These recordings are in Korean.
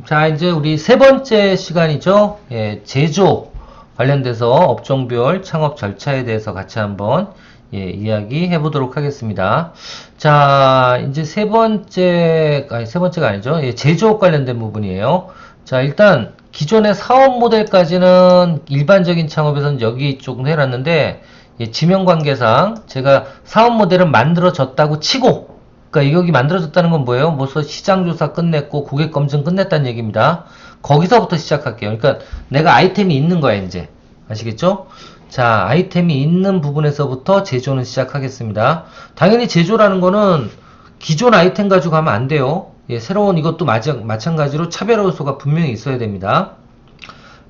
자, 이제 우리 세 번째 시간이죠. 예, 제조 관련돼서 업종별 창업 절차에 대해서 같이 한번 이야기해 보도록 하겠습니다. 자, 이제 세 번째가 아니죠. 예, 제조업 관련된 부분이에요. 자, 일단 기존의 사업 모델까지는 일반적인 창업에서는 여기 조금 해놨는데, 예, 지명 관계상 제가 사업 모델은 만들어졌다고 치고, 그러니까 여기 만들어졌다는 건 뭐예요? 벌써 시장 조사 끝냈고 고객 검증 끝냈다는 얘기입니다. 거기서부터 시작할게요. 그러니까 내가 아이템이 있는 거야, 이제. 아시겠죠? 자, 아이템이 있는 부분에서부터 제조는 시작하겠습니다. 당연히 제조라는 거는 기존 아이템 가지고 가면 안 돼요. 예, 새로운 이것도 마찬가지로 차별화 요소가 분명히 있어야 됩니다.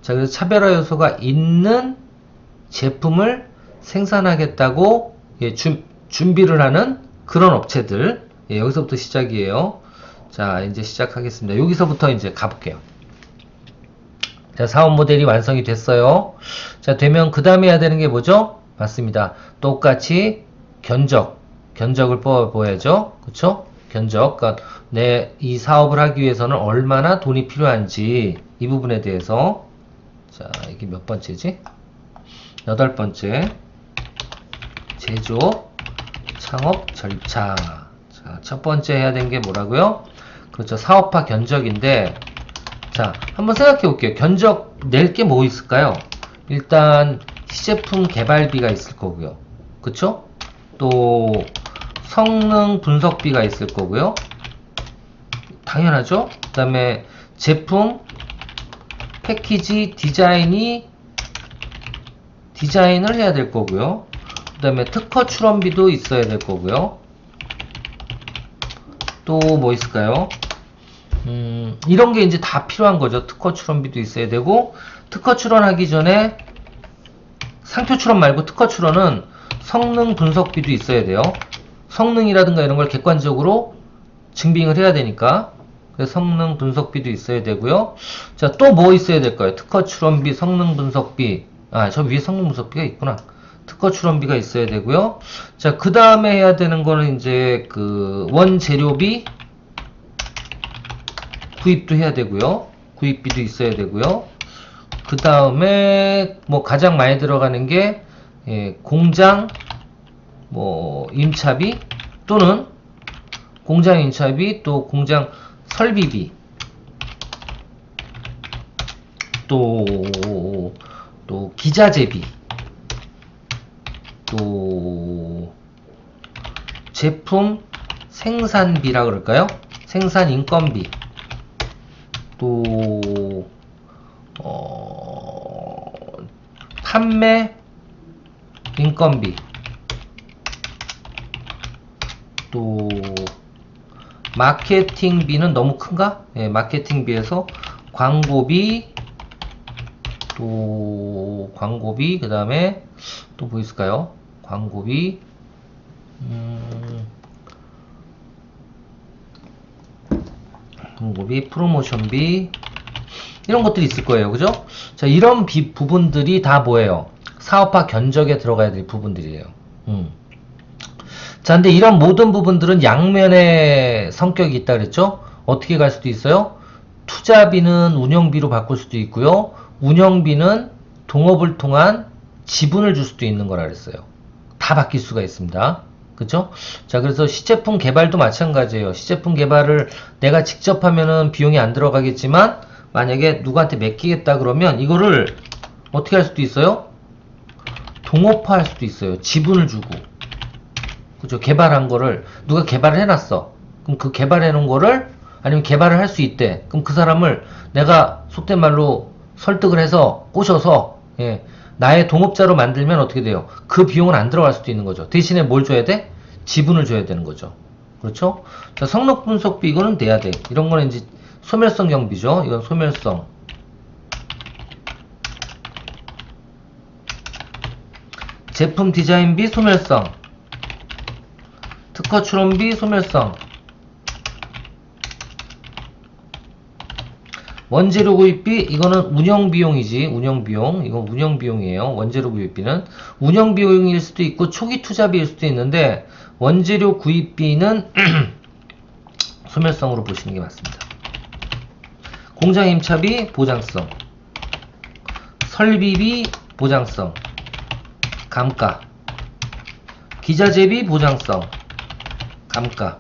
자, 그래서 차별화 요소가 있는 제품을 생산하겠다고 준비를 하는 그런 업체들. 예, 여기서부터 시작이에요. 자, 이제 시작하겠습니다. 여기서부터 이제 가볼게요. 자, 사업 모델이 완성이 됐어요. 자, 되면 그 다음에 해야 되는 게 뭐죠? 맞습니다. 똑같이 견적을 뽑아보야죠. 그쵸? 견적. 그러니까 이 사업을 하기 위해서는 얼마나 돈이 필요한지 이 부분에 대해서. 자, 이게 몇 번째지? 8번째. 제조 창업 절차. 자, 첫 번째 해야 되는 게 뭐라고요? 그렇죠. 사업화 견적인데, 자, 한번 생각해 볼게요. 견적 낼 게 뭐 있을까요? 일단 시제품 개발비가 있을 거고요. 그쵸? 또 성능 분석비가 있을 거고요. 당연하죠? 그 다음에 제품 패키지 디자인을 해야 될 거고요. 그 다음에 특허 출원비도 있어야 될 거고요. 또 뭐 있을까요? 이런 게 이제 다 필요한 거죠. 특허 출원비도 있어야 되고, 특허 출원하기 전에 상표 출원 말고 특허 출원은 성능 분석비도 있어야 돼요. 성능이라든가 이런 걸 객관적으로 증빙을 해야 되니까. 그래서 성능 분석비도 있어야 되고요. 자, 또 뭐 있어야 될까요? 특허 출원비, 성능 분석비. 아, 저 위에 성능 분석비가 있구나. 특허 출원비가 있어야 되고요. 자, 그 다음에 해야 되는 거는 이제 그 원재료비 구입도 해야 되고요. 구입비도 있어야 되고요. 그 다음에 뭐 가장 많이 들어가는 게 공장 뭐 임차비 또는 공장 임차비, 또 공장 설비비, 또 기자재비, 또 제품 생산비라 그럴까요? 생산 인건비, 또 판매 인건비, 또 마케팅비는 너무 큰가? 예, 마케팅비에서 광고비, 또 광고비, 그 다음에 또 뭐 있을까요? 광고비, 광고비, 프로모션비, 이런 것들이 있을 거예요. 그죠? 자, 이런 부분들이 다 뭐예요? 사업화 견적에 들어가야 될 부분들이에요. 자, 근데 이런 모든 부분들은 양면의 성격이 있다 그랬죠? 어떻게 갈 수도 있어요? 투자비는 운영비로 바꿀 수도 있고요. 운영비는 동업을 통한 지분을 줄 수도 있는 거라 그랬어요. 다 바뀔 수가 있습니다. 그죠? 자, 그래서 시제품 개발도 마찬가지예요. 시제품 개발을 내가 직접 하면은 비용이 안 들어가겠지만, 만약에 누구한테 맡기겠다 그러면 이거를 어떻게 할 수도 있어요? 동업화 할 수도 있어요. 지분을 주고. 그죠? 개발한 거를 누가 개발을 해놨어. 그럼 그 개발해 놓은 거를, 아니면 개발을 할 수 있대. 그럼 그 사람을 내가 속된 말로 설득을 해서 꼬셔서 나의 동업자로 만들면 어떻게 돼요? 그 비용은 안 들어갈 수도 있는 거죠. 대신에 뭘 줘야 돼? 지분을 줘야 되는 거죠. 그렇죠? 자, 성능 분석비 이거는 돼야 돼. 이런 거는 이제 소멸성 경비죠. 이건 소멸성. 제품 디자인비 소멸성. 특허 출원비 소멸성. 원재료 구입비, 이거는 운영비용이지. 운영비용. 이건 운영비용이에요. 원재료 구입비는 운영비용일 수도 있고 초기 투자비일 수도 있는데, 원재료 구입비는 소멸성으로 보시는 게 맞습니다. 공장 임차비 보장성, 설비비 보장성, 감가, 기자재비 보장성, 감가.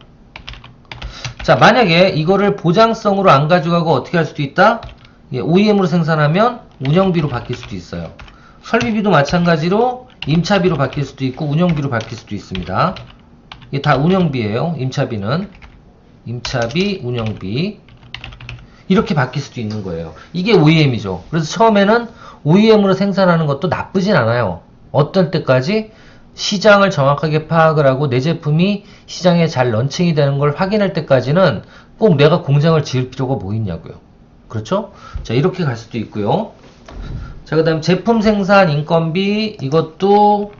자, 만약에 이거를 보장성으로 안 가져가고 어떻게 할 수도 있다? OEM으로 생산하면 운영비로 바뀔 수도 있어요. 설비비도 마찬가지로 임차비로 바뀔 수도 있고 운영비로 바뀔 수도 있습니다. 이게 다 운영비예요. 임차비는 임차비, 운영비 이렇게 바뀔 수도 있는 거예요. 이게 OEM이죠. 그래서 처음에는 OEM으로 생산하는 것도 나쁘진 않아요. 어떤 때까지 시장을 정확하게 파악을 하고 내 제품이 시장에 잘 런칭이 되는 걸 확인할 때까지는 꼭 내가 공장을 지을 필요가 뭐 있냐고요. 그렇죠? 자, 이렇게 갈 수도 있고요. 자, 그 다음 제품 생산 인건비 이것도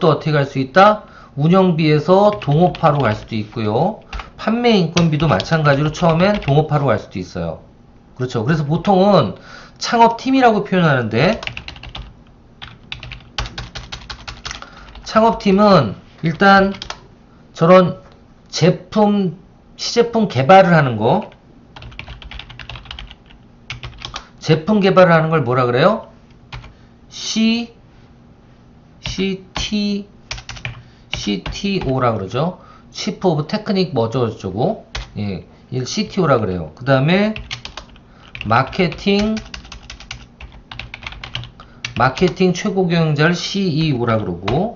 어떻게 갈 수 있다? 운영비에서 동업화로 갈 수도 있고요. 판매 인건비도 마찬가지로 처음엔 동업화로 갈 수도 있어요. 그렇죠. 그래서 보통은 창업팀이라고 표현하는데 창업팀은 일단 저런 시제품 개발을 하는 거, 제품 개발을 하는 걸 뭐라 그래요? CTO라 그러죠. Chief of Technic 뭐저쩌고, 예, CTO라 그래요. 그 다음에 마케팅 최고 경영자를 CEO라 그러고,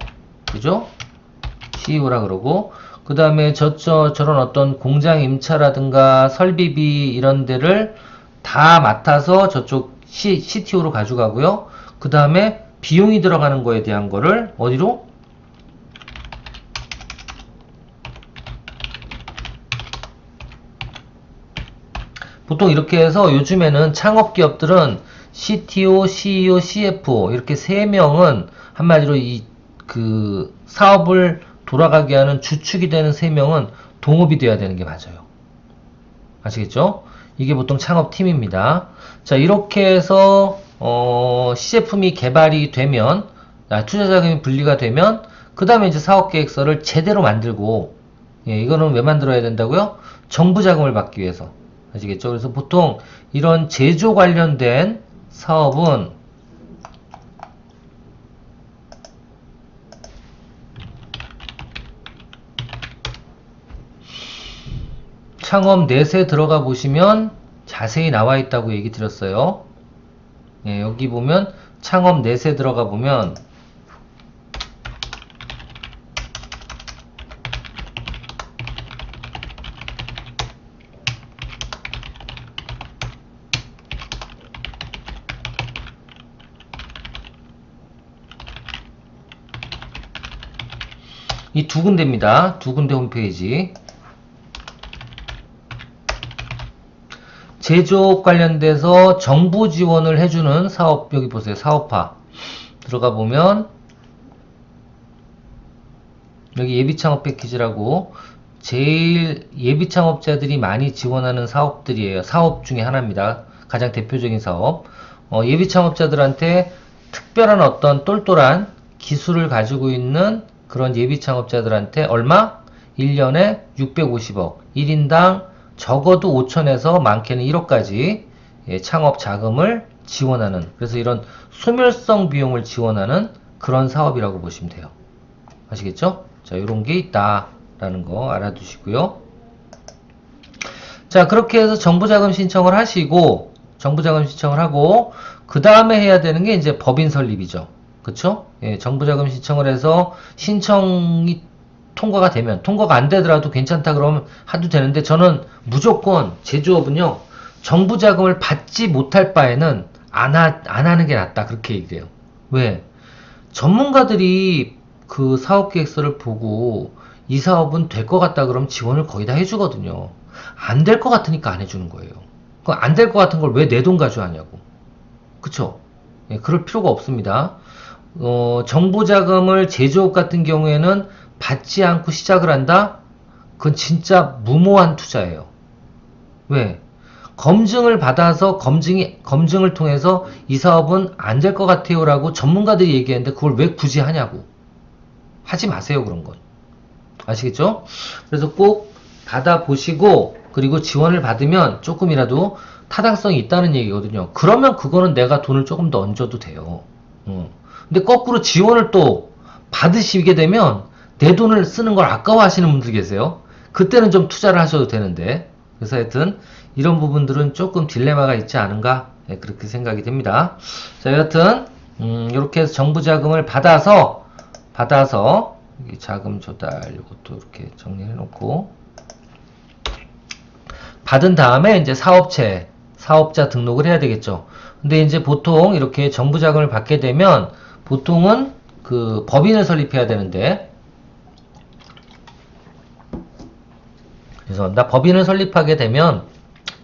그죠? CEO라 그러고, 그 다음에 저런 어떤 공장 임차라든가 설비비 이런 데를 다 맡아서 저쪽 CTO로 가져가고요. 그 다음에 비용이 들어가는 거에 대한 거를 어디로? 보통 이렇게 해서 요즘에는 창업기업들은 CTO, CEO, CFO 이렇게 3명은 한마디로 그 사업을 돌아가게 하는 주축이 되는 3명은 동업이 돼야 되는 게 맞아요. 아시겠죠? 이게 보통 창업팀입니다. 자, 이렇게 해서 시제품이 개발이 되면 투자자금이 분리가 되면 그 다음에 이제 사업계획서를 제대로 만들고, 예, 이거는 왜 만들어야 된다고요? 정부자금을 받기 위해서. 아시겠죠? 그래서 보통 이런 제조 관련된 사업은 창업 넷에 들어가 보시면 자세히 나와 있다고 얘기 드렸어요. 예, 여기 보면 창업 넷에 들어가 보면 이 두 군데입니다. 두 군데 홈페이지. 제조업 관련돼서 정부 지원을 해주는 사업, 여기 보세요. 사업화. 들어가 보면, 여기 예비창업 패키지라고, 제일 예비창업자들이 많이 지원하는 사업들이에요. 사업 중에 하나입니다. 가장 대표적인 사업. 예비창업자들한테 특별한 어떤 똘똘한 기술을 가지고 있는 그런 예비창업자들한테 얼마? 1년에 650억. 1인당 적어도 5천에서 많게는 1억까지 창업 자금을 지원하는, 그래서 이런 소멸성 비용을 지원하는 그런 사업이라고 보시면 돼요. 아시겠죠? 자, 이런 게 있다라는 거 알아두시고요. 자, 그렇게 해서 정부자금 신청을 하시고, 정부자금 신청을 하고, 그 다음에 해야 되는 게 이제 법인 설립이죠. 그쵸? 예, 정부자금 신청을 해서 신청이 통과가 되면, 통과가 안 되더라도 괜찮다 그러면 해도 되는데, 저는 무조건 제조업은요, 정부자금을 받지 못할 바에는 안 하는 게 낫다. 그렇게 얘기해요. 왜? 전문가들이 그 사업계획서를 보고 이 사업은 될 것 같다 그러면 지원을 거의 다 해주거든요. 안 될 것 같으니까 안 해주는 거예요. 안 될 것 같은 걸 왜 내 돈 가져가냐고. 그쵸? 예, 그럴 필요가 없습니다. 정부자금을 제조업 같은 경우에는 받지 않고 시작을 한다? 그건 진짜 무모한 투자예요. 왜? 검증을 받아서 검증을 통해서 이 사업은 안 될 것 같아요 라고 전문가들이 얘기했는데 그걸 왜 굳이 하냐고. 하지 마세요, 그런 건. 아시겠죠? 그래서 꼭 받아보시고 그리고 지원을 받으면 조금이라도 타당성이 있다는 얘기거든요. 그러면 그거는 내가 돈을 조금 더 얹어도 돼요. 근데 거꾸로 지원을 또 받으시게 되면 내 돈을 쓰는 걸 아까워하시는 분들 계세요. 그때는 좀 투자를 하셔도 되는데. 그래서 하여튼 이런 부분들은 조금 딜레마가 있지 않은가, 네, 그렇게 생각이 됩니다. 자, 여하튼 이렇게 해서 정부 자금을 받아서 이 자금 조달 이것도 이렇게 정리해 놓고, 받은 다음에 이제 사업자 등록을 해야 되겠죠. 근데 이제 보통 이렇게 정부 자금을 받게 되면 보통은 그 법인을 설립해야 되는데, 죄송합니다. 법인을 설립하게 되면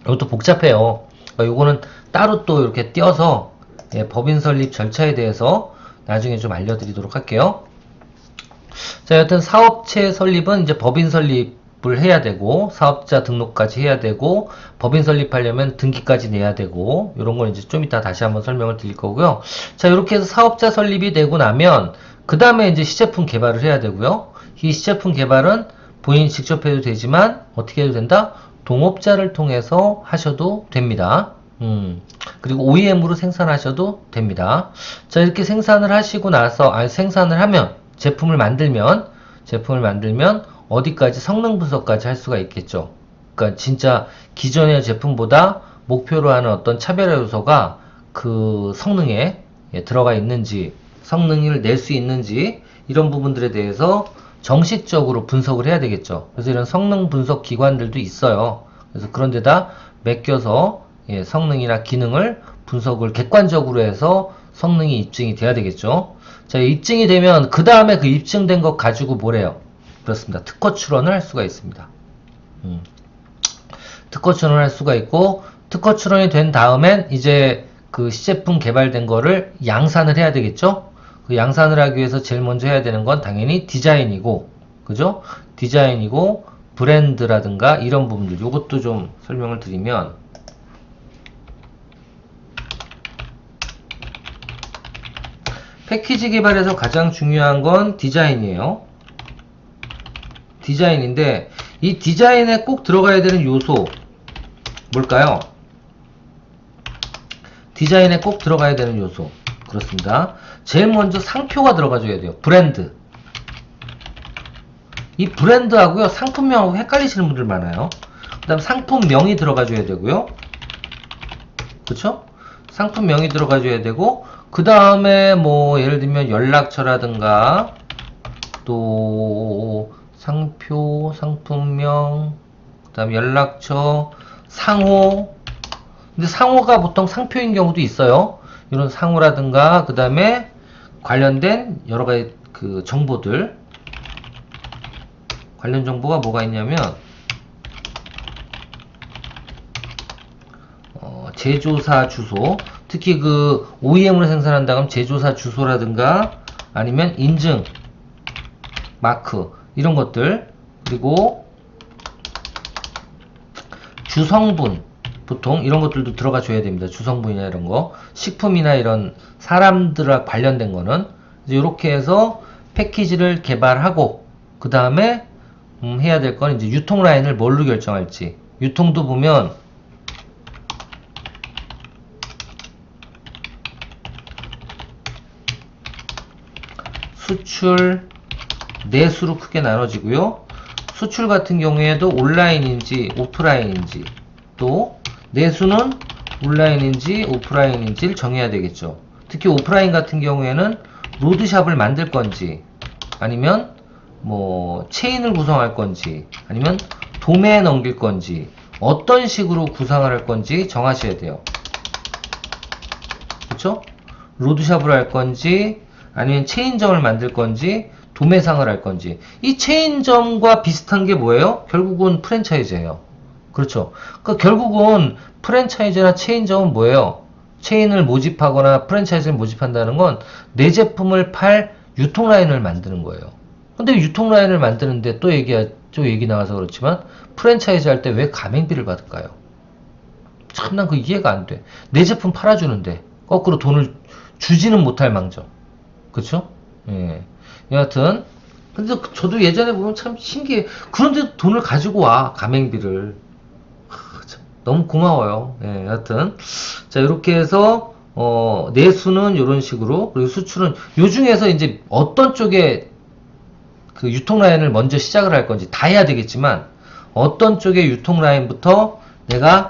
이것도 복잡해요. 요거는 따로 또 이렇게 띄어서, 예, 법인 설립 절차에 대해서 나중에 좀 알려드리도록 할게요. 자, 여튼 사업체 설립은 이제 법인 설립을 해야 되고, 사업자 등록까지 해야 되고, 법인 설립하려면 등기까지 내야 되고, 이런 걸 이제 좀 이따 다시 한번 설명을 드릴 거고요. 자, 이렇게 해서 사업자 설립이 되고 나면 그 다음에 이제 시제품 개발을 해야 되고요. 이 시제품 개발은 본인이 직접 해도 되지만 어떻게 해도 된다? 동업자를 통해서 하셔도 됩니다. 그리고 OEM으로 생산하셔도 됩니다. 자, 이렇게 생산을 하시고 나서, 생산을 하면, 제품을 만들면 어디까지 성능 분석까지 할 수가 있겠죠. 그러니까 진짜 기존의 제품보다 목표로 하는 어떤 차별화 요소가 그 성능에, 예, 들어가 있는지, 성능을 낼 수 있는지, 이런 부분들에 대해서 정식적으로 분석을 해야 되겠죠. 그래서 이런 성능 분석 기관들도 있어요. 그래서 그런 데다 맡겨서, 예, 성능이나 기능을 분석을 객관적으로 해서 성능이 입증이 돼야 되겠죠. 자, 입증이 되면 그 다음에 그 입증된 것 가지고 뭐래요? 그렇습니다. 특허 출원을 할 수가 있습니다. 특허 출원을 할 수가 있고, 특허 출원이 된 다음엔 이제 그 시제품 개발된 거를 양산을 해야 되겠죠? 그 양산을 하기 위해서 제일 먼저 해야 되는 건 당연히 디자인이고, 그죠? 디자인이고, 브랜드라든가 이런 부분들, 요것도 좀 설명을 드리면, 패키지 개발에서 가장 중요한 건 디자인이에요. 디자인인데, 이 디자인에 꼭 들어가야 되는 요소 뭘까요? 디자인에 꼭 들어가야 되는 요소, 그렇습니다. 제일 먼저 상표가 들어가줘야 돼요. 브랜드. 이 브랜드하고요, 상품명하고 헷갈리시는 분들 많아요. 그 다음 상품명이 들어가줘야 되고요. 그쵸? 상품명이 들어가줘야 되고, 그 다음에 뭐 예를 들면 연락처라든가 또 상표, 상품명, 그 다음 연락처, 상호. 근데 상호가 보통 상표인 경우도 있어요. 이런 상호라든가 그 다음에 관련된 여러 가지 그 정보들, 관련 정보가 뭐가 있냐면 제조사 주소, 특히 그 OEM으로 생산한다 그러면 제조사 주소라든가 아니면 인증 마크 이런 것들, 그리고 주성분, 보통 이런 것들도 들어가 줘야 됩니다. 주성분이나 이런 거, 식품이나 이런 사람들과 관련된 거는 이제 이렇게 해서 패키지를 개발하고, 그 다음에 해야 될 건 이제 유통 라인을 뭘로 결정할지. 유통도 보면 수출, 내수로 크게 나눠지고요. 수출 같은 경우에도 온라인인지 오프라인인지, 또 내수는 온라인인지 오프라인인지를 정해야 되겠죠. 특히 오프라인 같은 경우에는 로드샵을 만들 건지, 아니면 뭐 체인을 구성할 건지, 아니면 도매에 넘길 건지, 어떤 식으로 구상을 할 건지 정하셔야 돼요. 그쵸? 로드샵을 할 건지, 아니면 체인점을 만들 건지, 도매상을 할 건지. 이 체인점과 비슷한 게 뭐예요? 결국은 프랜차이즈예요. 그렇죠? 그러니까 결국은 프랜차이즈나 체인점은 뭐예요? 체인을 모집하거나 프랜차이즈를 모집한다는 건 내 제품을 팔 유통 라인을 만드는 거예요. 근데 유통 라인을 만드는데 또 얘기 나와서 그렇지만 프랜차이즈 할 때 왜 가맹비를 받을까요? 참 난 그 이해가 안 돼. 내 제품 팔아주는데 거꾸로 돈을 주지는 못할 망정. 그쵸? 예. 여하튼 근데 저도 예전에 보면 참 신기해. 그런데 돈을 가지고 와, 가맹비를. 너무 고마워요. 예, 여하튼. 자, 이렇게 해서, 내수는 이런 식으로, 그리고 수출은, 요 중에서 이제 어떤 쪽에 그 유통 라인을 먼저 시작을 할 건지 다 해야 되겠지만, 어떤 쪽의 유통 라인부터 내가,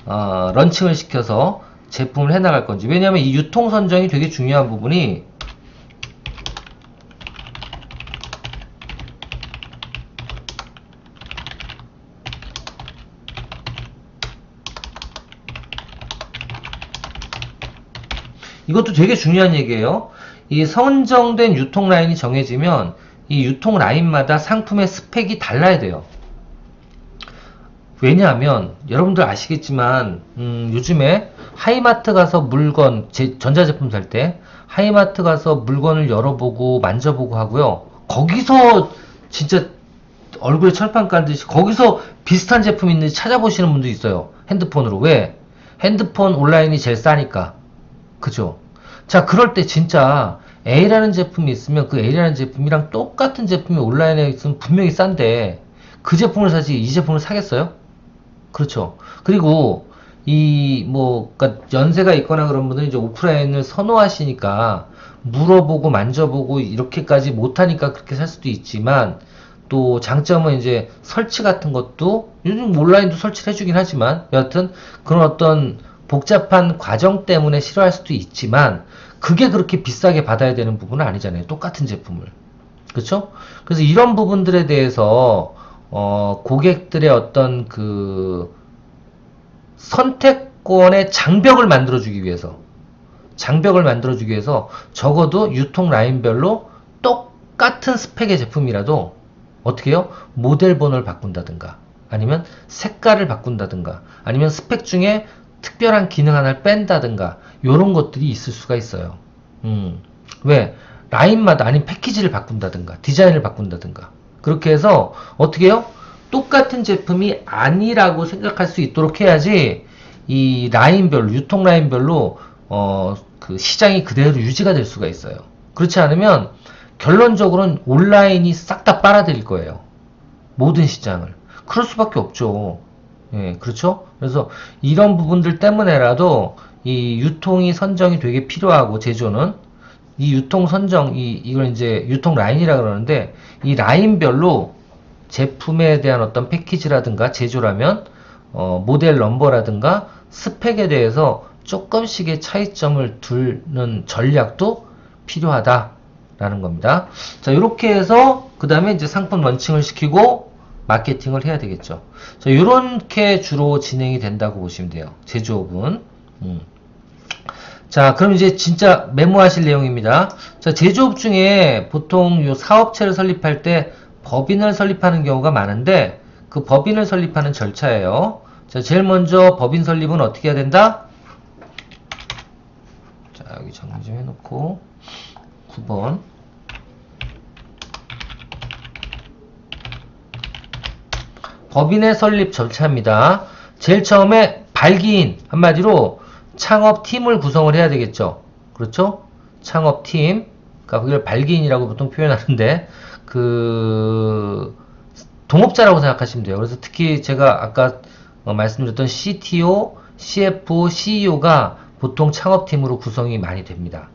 런칭을 시켜서 제품을 해 나갈 건지. 왜냐면 이 유통 선정이 되게 중요한 부분이, 이것도 되게 중요한 얘기예요. 이 선정된 유통 라인이 정해지면 이 유통 라인마다 상품의 스펙이 달라야 돼요. 왜냐하면 여러분들 아시겠지만 요즘에 하이마트 가서 물건, 전자제품 살 때 하이마트 가서 물건을 열어보고 만져보고 하고요. 거기서 진짜 얼굴에 철판 깔듯이 거기서 비슷한 제품 있는지 찾아보시는 분도 있어요. 핸드폰으로. 왜? 핸드폰 온라인이 제일 싸니까. 그죠? 자, 그럴 때 진짜 A라는 제품이 있으면 그 A라는 제품이랑 똑같은 제품이 온라인에 있으면 분명히 싼데 그 제품을 사지 이 제품을 사겠어요? 그렇죠. 그리고 그러니까 연세가 있거나 그런 분들은 이제 오프라인을 선호하시니까 물어보고 만져보고 이렇게까지 못하니까 그렇게 살 수도 있지만 또 장점은 이제 설치 같은 것도 요즘 온라인도 설치를 해주긴 하지만 여하튼 그런 어떤 복잡한 과정 때문에 싫어할 수도 있지만 그게 그렇게 비싸게 받아야 되는 부분은 아니잖아요. 똑같은 제품을. 그렇죠? 그래서 이런 부분들에 대해서 고객들의 어떤 그 선택권의 장벽을 만들어주기 위해서 적어도 유통 라인별로 똑같은 스펙의 제품이라도 어떻게 해요? 모델 번호를 바꾼다든가 아니면 색깔을 바꾼다든가 아니면 스펙 중에 특별한 기능 하나를 뺀다든가 요런 것들이 있을 수가 있어요. 왜? 라인마다 아니면 패키지를 바꾼다든가 디자인을 바꾼다든가 그렇게 해서 어떻게 해요? 똑같은 제품이 아니라고 생각할 수 있도록 해야지 이 라인별로 유통 라인별로 그 시장이 그대로 유지가 될 수가 있어요. 그렇지 않으면 결론적으로는 온라인이 싹 다 빨아들일 거예요. 모든 시장을. 그럴 수밖에 없죠. 예, 그렇죠? 그래서 이런 부분들 때문에라도 이 유통이 선정이 되게 필요하고 제조는 이 유통 선정 이걸 이제 유통 라인이라 그러는데 이 라인별로 제품에 대한 어떤 패키지라든가 제조라면 모델 넘버라든가 스펙에 대해서 조금씩의 차이점을 두는 전략도 필요하다라는 겁니다. 자, 이렇게 해서 그 다음에 이제 상품 런칭을 시키고 마케팅을 해야 되겠죠. 자, 요렇게 주로 진행이 된다고 보시면 돼요. 제조업은. 자, 그럼 이제 진짜 메모하실 내용입니다. 자, 제조업 중에 보통 요 사업체를 설립할 때 법인을 설립하는 경우가 많은데 그 법인을 설립하는 절차예요. 자, 제일 먼저 법인 설립은 어떻게 해야 된다? 자, 여기 정리 좀 해놓고 9번 법인의 설립 절차입니다. 제일 처음에 발기인, 한마디로 창업팀을 구성을 해야 되겠죠. 그렇죠? 창업팀, 그러니까 그걸 발기인이라고 보통 표현하는데 그 동업자라고 생각하시면 돼요. 그래서 특히 제가 아까 말씀드렸던 CTO, CFO, CEO가 보통 창업팀으로 구성이 많이 됩니다.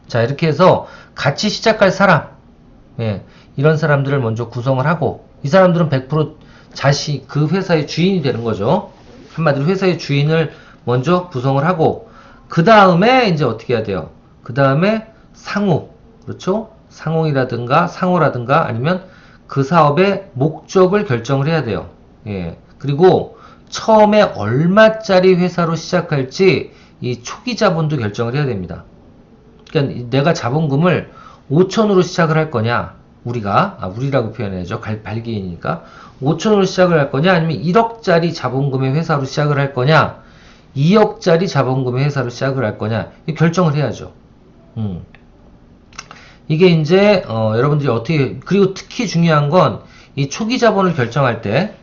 자, 이렇게 해서 같이 시작할 사람, 예, 이런 사람들을 먼저 구성을 하고 이 사람들은 100% 그 회사의 주인이 되는 거죠. 한마디로 회사의 주인을 먼저 구성을 하고 그 다음에 이제 어떻게 해야 돼요? 그 다음에 상호, 그렇죠? 상호라든가 아니면 그 사업의 목적을 결정을 해야 돼요. 예. 그리고 처음에 얼마짜리 회사로 시작할지 이 초기 자본도 결정을 해야 됩니다. 그러니까 내가 자본금을 5천으로 시작을 할 거냐, 우리라고 표현해야죠. 발기인이니까 5천으로 시작을 할 거냐, 아니면 1억짜리 자본금의 회사로 시작을 할 거냐, 2억짜리 자본금의 회사로 시작을 할 거냐, 결정을 해야죠. 이게 이제 여러분들이 어떻게, 그리고 특히 중요한 건 이 초기 자본을 결정할 때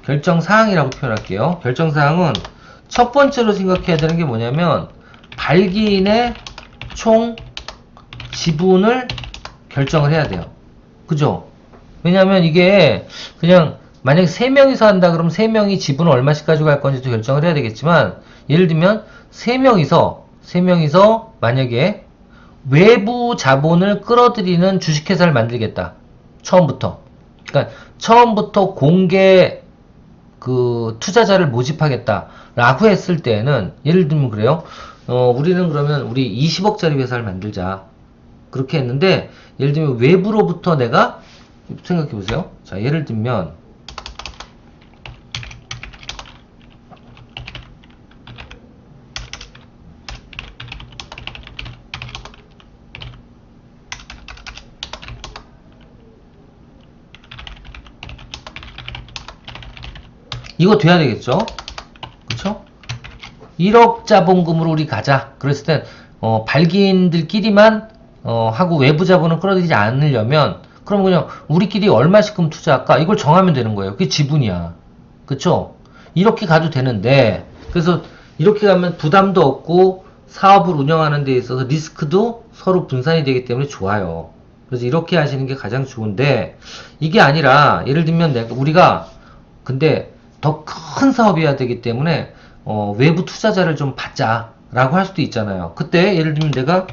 결정사항이라고 표현할게요. 결정사항은 첫 번째로 생각해야 되는 게 뭐냐면 발기인의 총 지분을 결정을 해야 돼요. 그죠? 왜냐면 이게 그냥 만약에 3명이서 한다 그러면 3명이 지분을 얼마씩 가지고 갈 건지도 결정을 해야 되겠지만, 예를 들면 3명이서 만약에 외부 자본을 끌어들이는 주식회사를 만들겠다. 처음부터. 그러니까 처음부터 공개 그 투자자를 모집하겠다 라고 했을 때는, 예를 들면 그래요. 우리는 그러면 우리 20억짜리 회사를 만들자. 그렇게 했는데, 예를 들면 외부로부터 내가 생각해 보세요. 자, 예를 들면 이거 돼야 되겠죠? 그쵸? 1억 자본금으로 우리 가자. 그랬을 땐 발기인들끼리만 하고 외부 자본을 끌어들이지 않으려면, 그럼 그냥 우리끼리 얼마씩끔 투자할까? 이걸 정하면 되는 거예요. 그게 지분이야. 그쵸? 이렇게 가도 되는데, 그래서 이렇게 가면 부담도 없고 사업을 운영하는 데 있어서 리스크도 서로 분산이 되기 때문에 좋아요. 그래서 이렇게 하시는 게 가장 좋은데, 이게 아니라 예를 들면 우리가 근데 더 큰 사업이어야 되기 때문에 외부 투자자를 좀 받자라고 할 수도 있잖아요. 그때 예를 들면 내가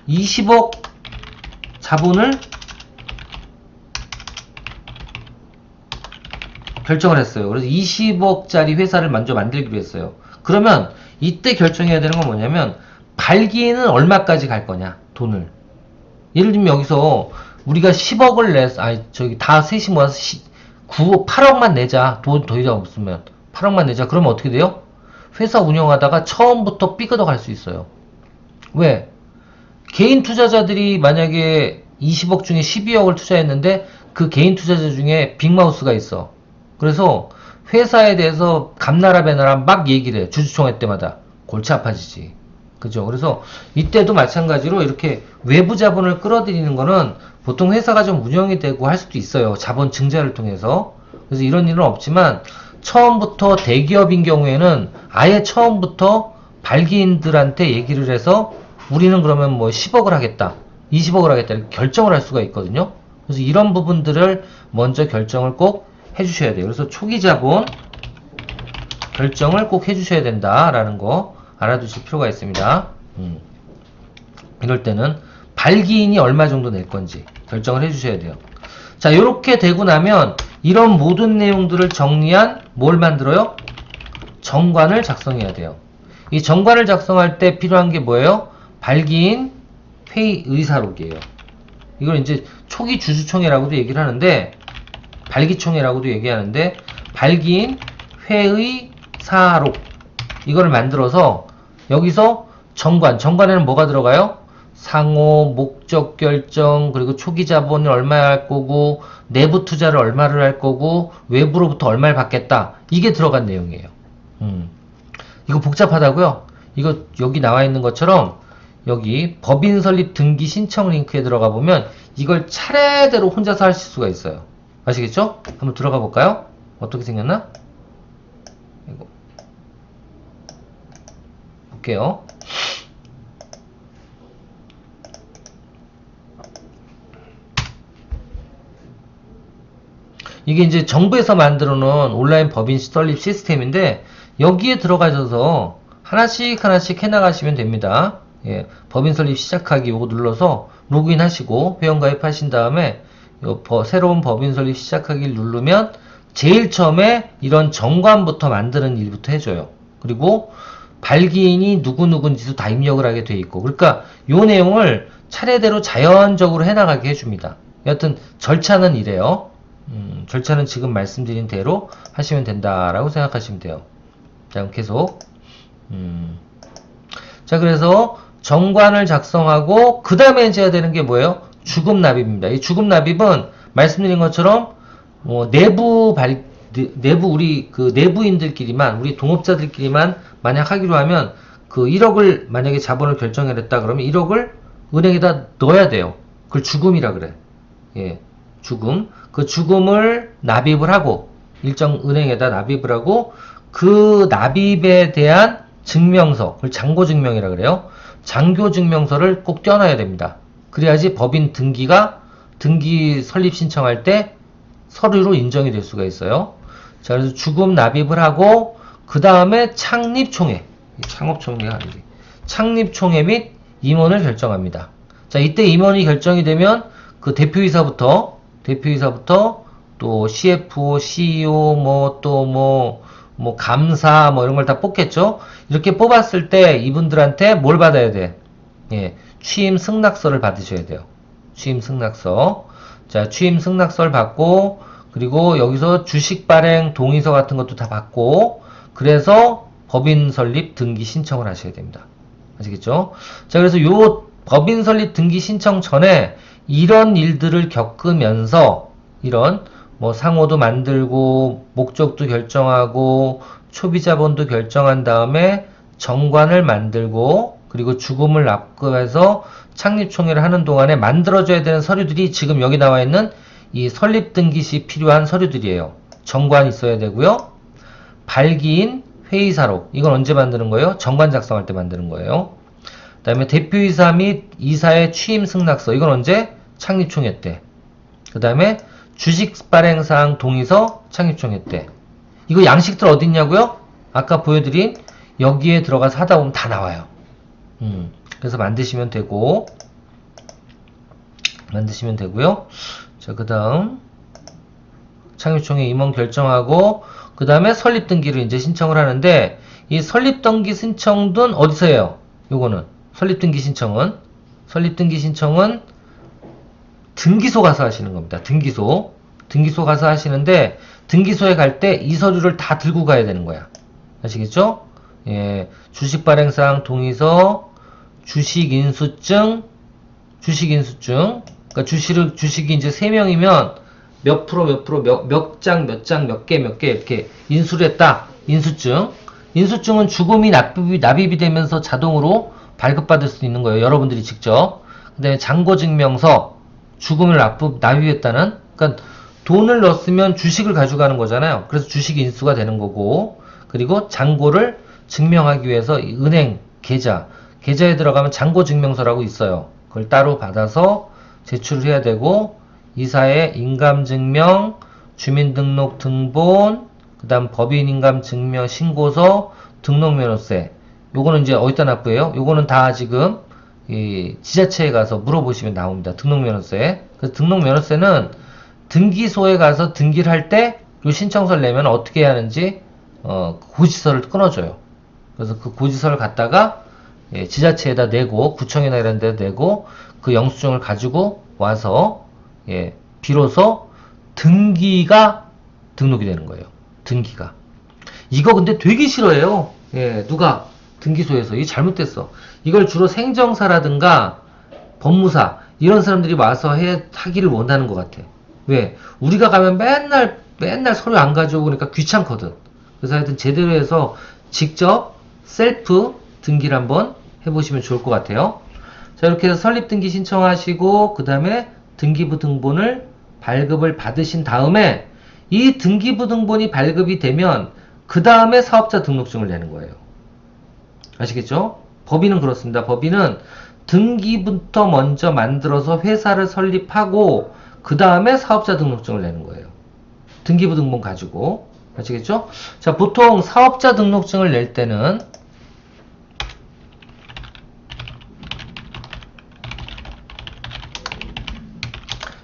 20억 자본을 결정을 했어요. 그래서 20억짜리 회사를 먼저 만들기로 했어요. 그러면 이때 결정해야 되는 건 뭐냐면, 발기는 얼마까지 갈 거냐, 돈을. 예를 들면 여기서 우리가 10억을 다 셋이 모아서 8억만 내자. 돈 더 이상 없으면 8억만 내자. 그러면 어떻게 돼요? 회사 운영하다가 처음부터 삐끗어 갈 수 있어요. 왜? 개인 투자자들이 만약에 20억 중에 12억을 투자했는데 그 개인 투자자 중에 빅마우스가 있어. 그래서 회사에 대해서 감나라 배나라 막 얘기를 해. 주주총회 때마다. 골치 아파지지. 그죠? 그래서 이때도 마찬가지로 이렇게 외부 자본을 끌어들이는 거는 보통 회사가 좀 운영이 되고 할 수도 있어요. 자본 증자를 통해서. 그래서 이런 일은 없지만, 처음부터 대기업인 경우에는 아예 처음부터 발기인들한테 얘기를 해서 우리는 그러면 뭐 10억을 하겠다, 20억을 하겠다 이렇게 결정을 할 수가 있거든요. 그래서 이런 부분들을 먼저 결정을 꼭 해주셔야 돼요. 그래서 초기 자본 결정을 꼭 해주셔야 된다라는 거 알아두실 필요가 있습니다. 이럴 때는 발기인이 얼마 정도 낼 건지 결정을 해주셔야 돼요. 자, 이렇게 되고 나면 이런 모든 내용들을 정리한 뭘 만들어요? 정관을 작성해야 돼요. 이 정관을 작성할 때 필요한 게 뭐예요? 발기인 회의 의사록이에요. 이걸 이제 초기 주주총회라고도 얘기를 하는데, 발기총회라고도 얘기하는데, 발기인 회의 사록 이거를 만들어서 여기서 정관에는 뭐가 들어가요? 상호, 목적 결정, 그리고 초기 자본을 얼마 할 거고, 내부 투자를 얼마를 할 거고, 외부로부터 얼마를 받겠다. 이게 들어간 내용이에요. 이거 복잡하다고요? 이거 여기 나와 있는 것처럼 여기 법인 설립 등기 신청 링크에 들어가 보면 이걸 차례대로 혼자서 하실 수가 있어요. 아시겠죠? 한번 들어가 볼까요? 어떻게 생겼나? 이거 볼게요. 이게 이제 정부에서 만들어 놓은 온라인 법인 설립 시스템인데, 여기에 들어가셔서 하나씩 해나가시면 됩니다. 예, 법인 설립 시작하기 요거 눌러서 로그인 하시고 회원 가입하신 다음에 새로운 법인 설립 시작하기를 누르면 제일 처음에 이런 정관부터 만드는 일부터 해줘요. 그리고 발기인이 누구누구인지도 다 입력을 하게 돼 있고, 그러니까 요 내용을 차례대로 자연적으로 해나가게 해줍니다. 여하튼 절차는 이래요. 절차는 지금 말씀드린 대로 하시면 된다라고 생각하시면 돼요. 자, 그럼 계속. 자, 그래서 정관을 작성하고 그 다음에 해야 되는 게 뭐예요? 주금 납입니다. 이 주금 납입은 말씀드린 것처럼 내부 우리 그 내부인들끼리만, 우리 동업자들끼리만 만약 하기로 하면 그 1억을 만약에 자본을 결정했다 그러면 1억을 은행에다 넣어야 돼요. 그걸 주금이라 그래. 예, 주금. 그 주금을 납입을 하고 일정 은행에다 납입을 하고, 그 납입에 대한 증명서, 그걸 장고증명이라 그래요. 장고증명서를 꼭 떼어놔야 됩니다. 그래야지 법인 등기 설립 신청할 때 서류로 인정이 될 수가 있어요. 자, 그래서 주금 납입을 하고 그 다음에 창립총회, 창업총회가 아니지. 창립총회 및 임원을 결정합니다. 자, 이때 임원이 결정이 되면 그 대표이사부터 또 CFO, CEO, 감사, 이런 걸 다 뽑겠죠? 이렇게 뽑았을 때 이분들한테 뭘 받아야 돼? 예, 취임 승낙서를 받으셔야 돼요. 취임 승낙서. 자, 취임 승낙서를 받고, 그리고 여기서 주식 발행 동의서 같은 것도 다 받고, 그래서 법인 설립 등기 신청을 하셔야 됩니다. 아시겠죠? 자, 그래서 요 법인 설립 등기 신청 전에 이런 일들을 겪으면서 이런 상호도 만들고 목적도 결정하고 초비자본도 결정한 다음에 정관을 만들고 그리고 주금을 납부해서 창립총회를 하는 동안에 만들어져야 되는 서류들이 지금 여기 나와 있는 이 설립 등기 시 필요한 서류들이에요. 정관 있어야 되고요. 발기인 회의사록, 이건 언제 만드는 거예요? 정관 작성할 때 만드는 거예요. 그 다음에 대표이사 및 이사의 취임 승낙서, 이건 언제? 창립총회 때. 그 다음에 주식 발행사항 동의서 창립총회 때. 이거 양식들 어디 있냐고요? 아까 보여드린 여기에 들어가서 하다 보면 다 나와요. 그래서 만드시면 되고요. 자, 그 다음 창립총회 임원 결정하고 그 다음에 설립등기를 이제 신청을 하는데 이 설립등기 신청은 어디서 해요? 요거는 설립등기 신청은 등기소 가서 하시는 겁니다. 등기소 가서 하시는데 등기소에 갈 때 이 서류를 다 들고 가야 되는 거야. 아시겠죠? 예, 주식 발행사항 동의서, 주식 인수증. 그러니까 주식이 이제 3명이면 몇 프로, 몇 장, 몇 개 이렇게 인수를 했다. 인수증은 주금이 납입이 되면서 자동으로 발급받을 수 있는 거예요. 여러분들이 직접. 그 다음에 잔고증명서, 주금을 납입했다는, 그러니까 돈을 넣었으면 주식을 가져가는 거잖아요. 그래서 주식 인수가 되는 거고, 그리고 잔고를 증명하기 위해서 은행 계좌에 들어가면 잔고증명서라고 있어요. 그걸 따로 받아서 제출을 해야 되고, 이사의 인감증명, 주민등록 등본, 그 다음 법인인감증명 신고서, 등록면허세. 요거는 이제 어디다 납부해요? 요거는 다 지금 이 지자체에 가서 물어보시면 나옵니다. 등록면허세. 그래서 등록면허세는 등기소에 가서 등기를 할 때 요 신청서를 내면 어떻게 해야 하는지 고지서를 끊어줘요. 그래서 그 고지서를 갖다가 지자체에다 내고 구청이나 이런 데 내고 그 영수증을 가지고 와서 비로소 등기가 등록이 되는 거예요. 등기가. 이거 근데 되게 싫어해요. 누가? 등기소에서. 이게 잘못됐어. 이걸 주로 생정사라든가 법무사 이런 사람들이 와서 하기를 원하는 것 같아. 왜? 우리가 가면 맨날 서류 안 가져오고 그러니까 귀찮거든. 그래서 하여튼 제대로 해서 직접 셀프 등기를 한번 해보시면 좋을 것 같아요. 자, 이렇게 해서 설립등기 신청하시고 그 다음에 등기부 등본을 발급을 받으신 다음에 이 등기부 등본이 발급이 되면 그 다음에 사업자 등록증을 내는 거예요. 아시겠죠? 법인은 그렇습니다. 법인은 등기부터 먼저 만들어서 회사를 설립하고 그 다음에 사업자 등록증을 내는 거예요. 등기부 등본 가지고. 아시겠죠? 자, 보통 사업자 등록증을 낼 때는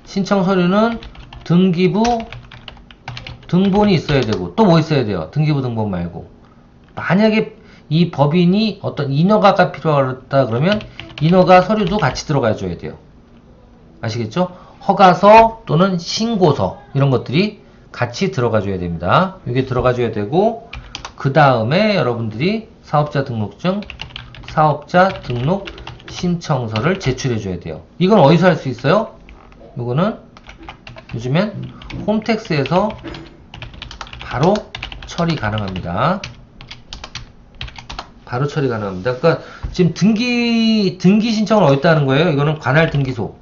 신청 서류는 등기부 등본이 있어야 되고 또 뭐 있어야 돼요? 등기부 등본 말고 만약에 이 법인이 어떤 인허가가 필요하다 그러면 인허가 서류도 같이 들어가 줘야 돼요. 아시겠죠? 허가서 또는 신고서 이런 것들이 같이 들어가 줘야 됩니다. 이게 들어가 줘야 되고 그 다음에 여러분들이 사업자 등록증, 사업자 등록 신청서를 제출해 줘야 돼요. 이건 어디서 할 수 있어요? 이거는 요즘엔 홈택스에서 바로 처리 가능합니다. 바로 처리 가능합니다. 그러니까 지금 등기 신청을 어디다 하는 거예요? 이거는 관할 등기소.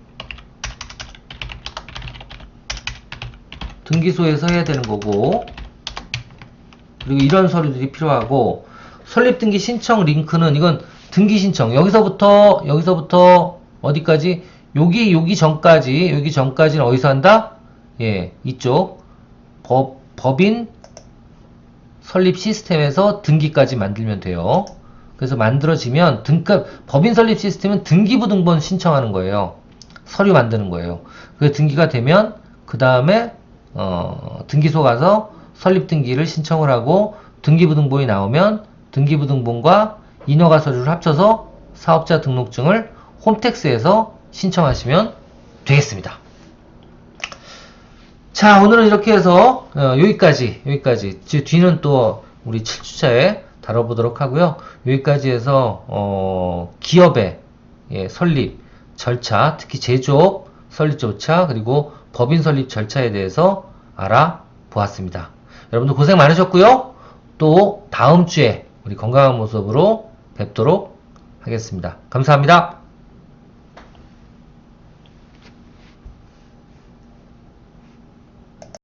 등기소에서 해야 되는 거고, 그리고 이런 서류들이 필요하고, 설립등기 신청 링크는 이건 등기 신청. 여기서부터 어디까지? 여기 전까지는 어디서 한다? 예, 이쪽 법인 설립 시스템에서 등기까지 만들면 돼요. 그래서 만들어지면 법인 설립 시스템은 등기부등본 신청하는 거예요. 서류 만드는 거예요. 그 등기가 되면 그 다음에 등기소 가서 설립 등기를 신청을 하고 등기부등본이 나오면 등기부등본과 인허가 서류를 합쳐서 사업자 등록증을 홈택스에서 신청하시면 되겠습니다. 자, 오늘은 이렇게 해서 여기까지 뒤는 또 우리 7주차에 다뤄보도록 하고요. 여기까지 해서 기업의 설립 절차, 특히 제조업 설립 절차, 그리고 법인 설립 절차에 대해서 알아보았습니다. 여러분들 고생 많으셨고요. 또 다음 주에 우리 건강한 모습으로 뵙도록 하겠습니다. 감사합니다.